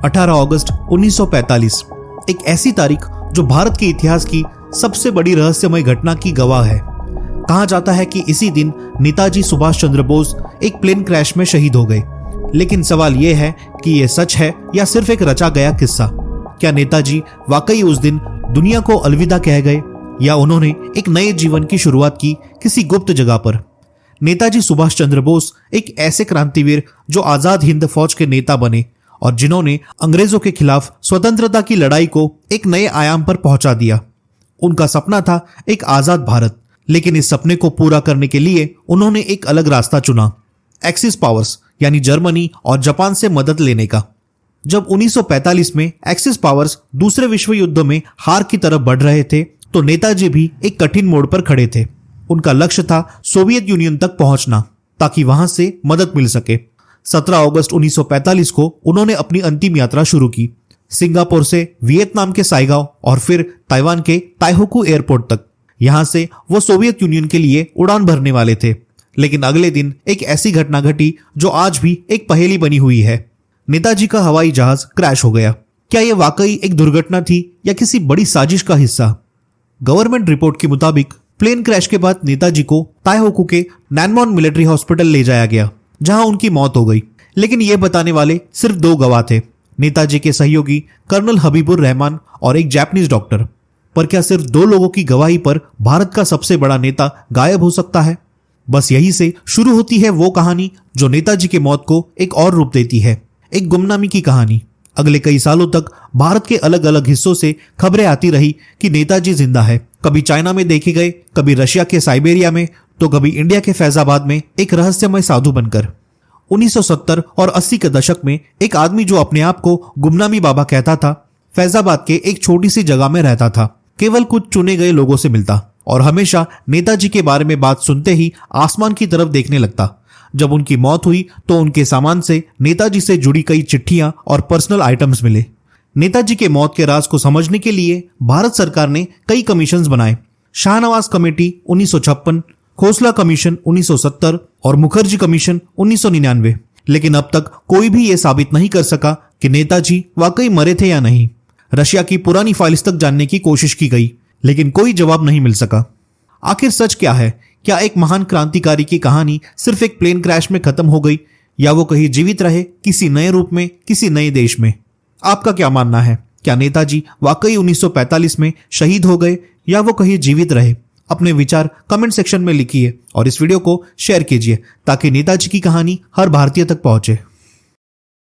18 अगस्त 1945 एक ऐसी तारीख जो भारत के इतिहास की सबसे बड़ी रहस्यमय घटना की गवाह है। कहा जाता है कि इसी दिन नेताजी सुभाष चंद्र बोस एक प्लेन क्रैश में शहीद हो गए। लेकिन सवाल यह है कि यह सच है या सिर्फ एक रचा गया किस्सा। क्या नेताजी वाकई उस दिन दुनिया को अलविदा कह गए या उन्होंने एक नए जीवन की शुरुआत की किसी गुप्त जगह पर? नेताजी सुभाष चंद्र बोस एक ऐसे क्रांतिवीर जो आजाद हिंद फौज के नेता बने और जिन्होंने अंग्रेजों के खिलाफ स्वतंत्रता की लड़ाई को एक नए आयाम पर पहुंचा दिया। उनका सपना था एक आजाद भारत, लेकिन इस सपने को पूरा करने के लिए उन्होंने एक अलग रास्ता चुना, एक्सिस पावर्स यानी जर्मनी और जापान से मदद लेने का। जब 1945 में एक्सिस पावर्स दूसरे विश्व युद्ध में हार की तरफ बढ़ रहे थे तो नेताजी भी एक कठिन मोड़ पर खड़े थे। उनका लक्ष्य था सोवियत यूनियन तक पहुंचना ताकि वहां से मदद मिल सके। 17 अगस्त 1945 को उन्होंने अपनी अंतिम यात्रा शुरू की, सिंगापुर से वियतनाम के साइगाओ और फिर ताइवान के ताइहोकू एयरपोर्ट तक। यहां से वो सोवियत यूनियन के लिए उड़ान भरने वाले थे। लेकिन अगले दिन एक ऐसी घटना घटी जो आज भी एक पहेली बनी हुई है। नेताजी का हवाई जहाज क्रैश हो गया। क्या यह वाकई एक दुर्घटना थी या किसी बड़ी साजिश का हिस्सा? गवर्नमेंट रिपोर्ट के मुताबिक प्लेन क्रैश के बाद नेताजी को ताइहोकू के नैनमॉन मिलिट्री हॉस्पिटल ले जाया गया, जहां उनकी मौत हो गई। लेकिन यह बताने वाले सिर्फ 2 गवाह थे, नेताजी के सहयोगी कर्नल हबीबुर रहमान और एक जापानीज डॉक्टर। पर क्या सिर्फ 2 लोगों की गवाही पर भारत का सबसे बड़ा नेता गायब हो सकता है? बस यही से शुरू होती है वो कहानी जो नेताजी की मौत को एक और रूप देती है, एक गुमनामी की कहानी। अगले कई सालों तक भारत के अलग अलग हिस्सों से खबरें आती रही कि नेताजी जिंदा है। कभी चाइना में देखे गए, कभी रशिया के साइबेरिया में, तो कभी इंडिया के फैजाबाद में एक रहस्यमय साधु बनकर। 1970 और 80 के दशक में एक आदमी जो अपने आप को गुमनामी बाबा कहता था, फैजाबाद के एक छोटी सी जगह में रहता था, केवल कुछ चुने गए लोगों से मिलता और हमेशा नेताजी के बारे में बात सुनते ही आसमान की तरफ देखने लगता। जब उनकी मौत हुई तो उनके सामान से नेताजी से जुड़ी कई चिट्ठियां और पर्सनल आइटम्स मिले। नेताजी के मौत के राज को समझने के लिए भारत सरकार ने कई कमीशंस बनाए। शाहनवाज कमेटी 1956, खोसला कमीशन 1970 और मुखर्जी कमीशन 1999। लेकिन अब तक कोई भी यह साबित नहीं कर सका कि नेताजी वाकई मरे थे या नहीं। रशिया की पुरानी फाइल्स तक जानने की कोशिश की गई, लेकिन कोई जवाब नहीं मिल सका। आखिर सच क्या है? क्या एक महान क्रांतिकारी की कहानी सिर्फ एक प्लेन क्रैश में खत्म हो गई, या वो कहीं जीवित रहे किसी नए रूप में, किसी नए देश में? आपका क्या मानना है? क्या नेताजी वाकई 1945 में शहीद हो गए या वो कहीं जीवित रहे? अपने विचार कमेंट सेक्शन में लिखिए और इस वीडियो को शेयर कीजिए ताकि नेताजी की कहानी हर भारतीय तक पहुंचे।